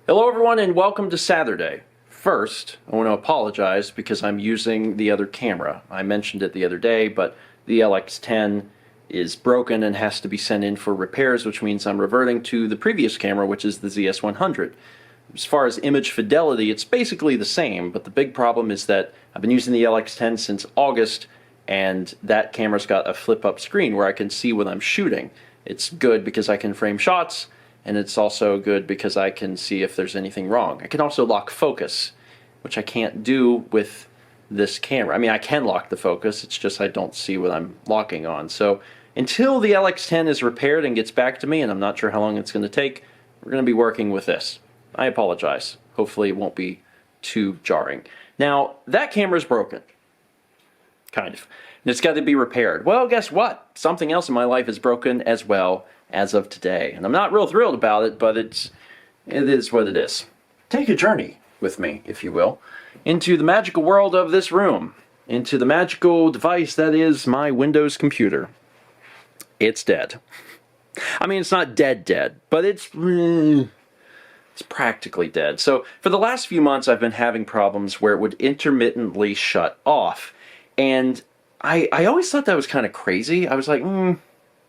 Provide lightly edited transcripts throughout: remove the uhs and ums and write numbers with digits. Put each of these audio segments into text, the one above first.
Hello everyone and welcome to Saturday. First, I want to apologize because I'm using the other camera. I mentioned it the other day, but the LX10 is broken and has to be sent in for repairs, which means I'm reverting to the previous camera, which is the ZS100. As far as image fidelity, it's basically the same, but the big problem is that I've been using the LX10 since August, and that camera's got a flip-up screen where I can see what I'm shooting. It's good because I can frame shots, and it's also good because I can see if there's anything wrong. I can also lock focus, which I can't do with this camera. I mean, I can lock the focus, it's just I don't see what I'm locking on. So until the LX10 is repaired and gets back to me, and I'm not sure how long it's going to take, we're going to be working with this. I apologize. Hopefully it won't be too jarring. Now, that camera's broken. Kind of. And it's got to be repaired. Well, guess what? Something else in my life is broken as well as of today. And I'm not real thrilled about it, but it is what it is. Take a journey with me, if you will, into the magical world of this room, into the magical device that is my Windows computer. It's dead. I mean, it's not dead, but it's practically dead. So for the last few months, I've been having problems where it would intermittently shut off. And I always thought that was kind of crazy. I was like,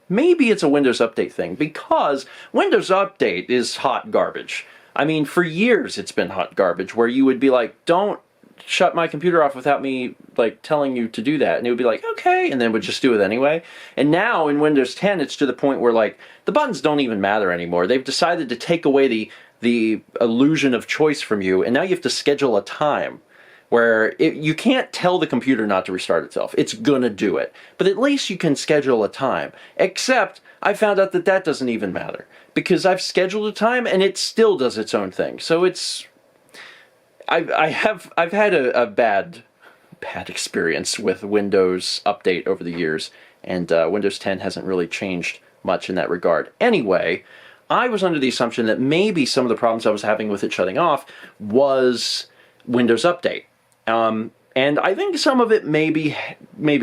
maybe it's a Windows Update thing, because Windows Update is hot garbage. I mean, for years it's been hot garbage, where you would be like, don't shut my computer off without me like telling you to do that, and it would be like, okay, and then would just do it anyway. And now in Windows 10 it's to the point where like the buttons don't even matter anymore. They've decided to take away the illusion of choice from you, and now you have to schedule a time where you can't tell the computer not to restart itself. It's gonna do it. But at least you can schedule a time. Except I found out that that doesn't even matter, because I've scheduled a time and it still does its own thing. So it's I've had a bad experience with Windows Update over the years, and Windows 10 hasn't really changed much in that regard. Anyway, I was under the assumption that maybe some of the problems I was having with it shutting off was Windows Update. And I think some of it maybe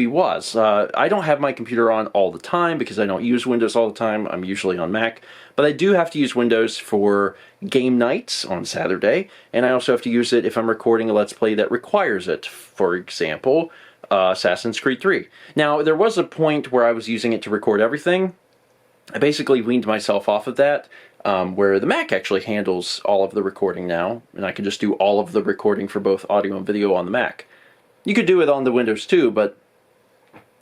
was. I don't have my computer on all the time because I don't use Windows all the time. I'm usually on Mac. But I do have to use Windows for game nights on Saturday, and I also have to use it if I'm recording a Let's Play that requires it. For example, Assassin's Creed 3. Now, there was a point where I was using it to record everything. I basically weaned myself off of that, where the Mac actually handles all of the recording now, and I can just do all of the recording for both audio and video on the Mac. You could do it on the Windows too, but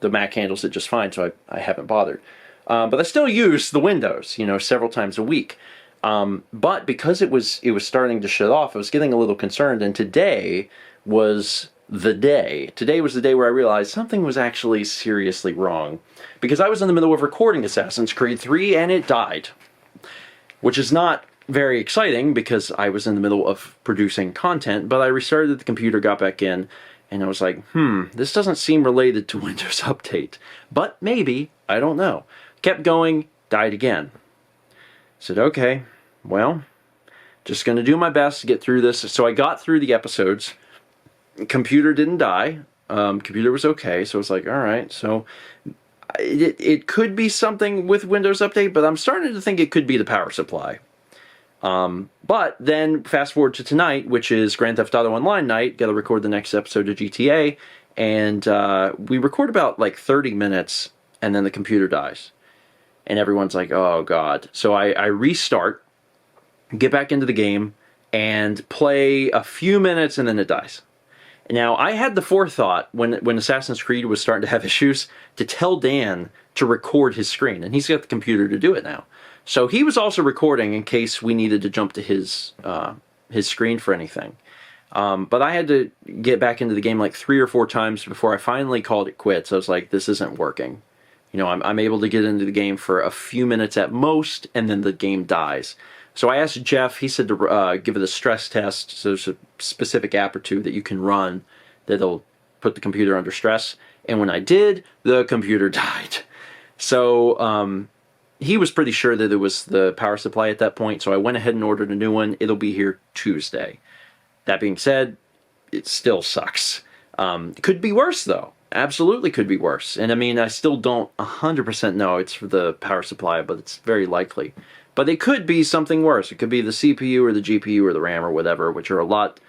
the Mac handles it just fine, so I haven't bothered. But I still use the Windows, several times a week. But because it was starting to shut off, I was getting a little concerned, and today was the day. Today was the day where I realized something was actually seriously wrong, because I was in the middle of recording Assassin's Creed 3 and it died. Which is not very exciting because I was in the middle of producing content, but I restarted the computer, got back in, and I was like, this doesn't seem related to Windows Update. But maybe, I don't know. Kept going, died again. Said, okay, well, just gonna do my best to get through this. So I got through the episodes. Computer didn't die. Computer was okay, so I was like, alright, so it could be something with Windows Update, but I'm starting to think it could be the power supply. But then fast forward to tonight, which is Grand Theft Auto Online night. Got to record the next episode of GTA, and we record about like 30 minutes, and then the computer dies, and everyone's like, "Oh God!" So I restart, get back into the game, and play a few minutes, and then it dies. Now, I had the forethought when Assassin's Creed was starting to have issues to tell Dan to record his screen, and he's got the computer to do it now. So he was also recording in case we needed to jump to his screen for anything. But I had to get back into the game like 3 or 4 times before I finally called it quits. I was like, this isn't working. I'm able to get into the game for a few minutes at most, and then the game dies. So I asked Jeff, he said to give it a stress test. So there's a specific app or two that you can run that'll put the computer under stress. And when I did, the computer died. So he was pretty sure that it was the power supply at that point. So I went ahead and ordered a new one. It'll be here Tuesday. That being said, it still sucks. Could be worse though. Absolutely could be worse. And I mean, I still don't 100% know it's for the power supply, but it's very likely. But they could be something worse. It could be the CPU or the GPU or the RAM or whatever, which are a lot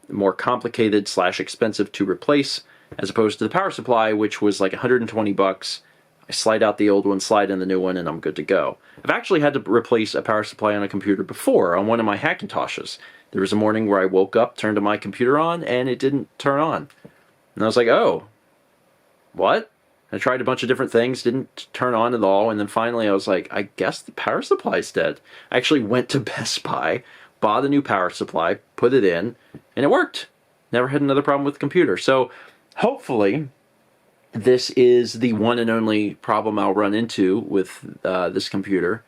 more complicated / expensive to replace, as opposed to the power supply, which was like 120 bucks. I slide out the old one, slide in the new one, and I'm good to go. I've actually had to replace a power supply on a computer before, on one of my Hackintoshes. There was a morning where I woke up, turned my computer on, and it didn't turn on. And I was like, oh, what? I tried a bunch of different things, didn't turn on at all, and then finally I was like, I guess the power supply's dead. I actually went to Best Buy, bought a new power supply, put it in, and it worked. Never had another problem with the computer. So hopefully this is the one and only problem I'll run into with this computer.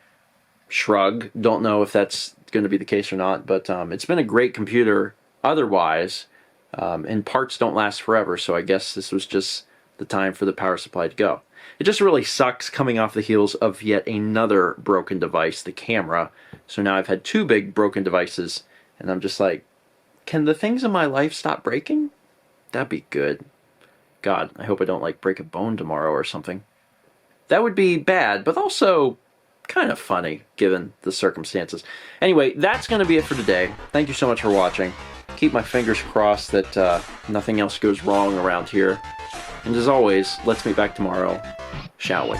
Shrug. Don't know if that's going to be the case or not, but it's been a great computer otherwise, and parts don't last forever, so I guess this was just the time for the power supply to go. It just really sucks coming off the heels of yet another broken device, the camera. So now I've had 2 big broken devices, and I'm just like, can the things in my life stop breaking? That'd be good. God, I hope I don't like break a bone tomorrow or something. That would be bad, but also kind of funny given the circumstances. Anyway, that's going to be it for today. Thank you so much for watching. Keep my fingers crossed that nothing else goes wrong around here. And as always, let's meet back tomorrow, shall we?